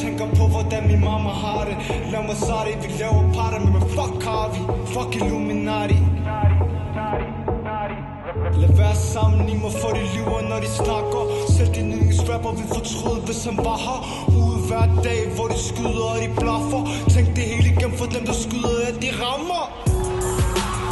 tænker på hvordan min mamma har det. Lad mig sige det, vi laver parter, men fuck har vi. Fuck Illuminati. Lad være sammen i mig, for de lyver når de snakker. Selv din yndlingsrapper vil fortryde, hvis han var her. Ude hver dag, hvor de skyder og de blaffer. Tænk det hele igennem for dem der skyder, at de rammer.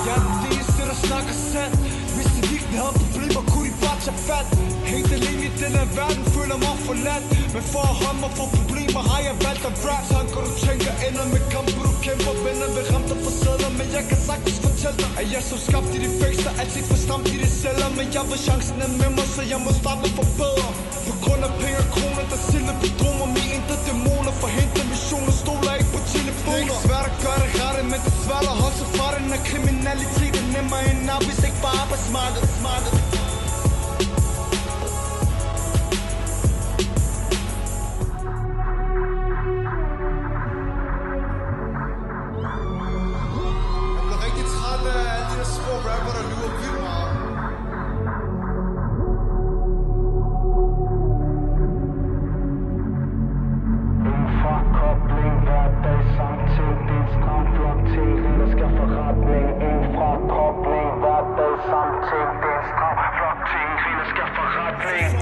Jeg er den eneste der snakker sandt. Hvis de virkelig havde problemer, kunne de bare tage fat. Helt alene i den her verden, føler mig forladt. Men for at holde mig for problemer, har jeg valgt at rap. Tanker du tænker, ender med kamp, du kæmper. Venner vil ramme dig for sædler, men jeg kan sagtens fortælle dig, at jeg så skabt i de fængsler, altid for stramt i de celler. Men jeg vil chancen er med mig, så jeg må starte med forbedre. På grund af penge og kroner, der sælger bedrummer mig. Intet dæmoner, forhindrer missioner, stoler ikke på telefoner. Det er ikke svært at gøre det rette, men det er svært at holde sig fra det. Når kriminalitet er nemmere end hvis ikke bare arbejdsmarkedet.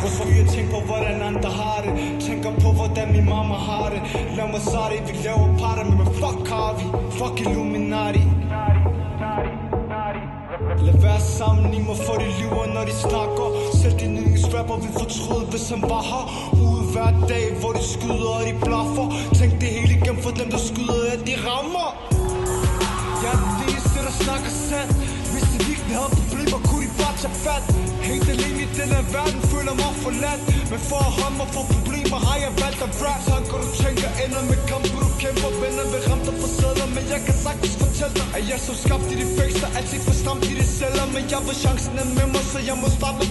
Hvorfor jeg tænker på hvordan andre har det. Tænker på hvordan min mamma har det. Lad mig sige det, vi laver parter, men fuck har vi. Fuck Illuminati. Lad være sammen i mig, for de lyver når de snakker. Selv din yndlingsrapper vil fortryde, hvis han var her. Ude hver dag, hvor de skyder og de blaffer. Tænk det hele igennem for dem der skyder, at de rammer. Jeg er den eneste der snakker sandt. Hvis de virkelig havde problemer, kunne de bare tage fat. Helt alene i den her verden, føler mig forladt. Men for at holde mig for problemer, har jeg valgt at rap. Tanker du tænker, ender med kamp, du kæmper. Venner vil ramme dig for sædler, men jeg kan sagtens fortælle dig, at jeg så skabt i de fængsler, altid for stramt i de celler. Men jeg vil chancen er med mig, så jeg må starte med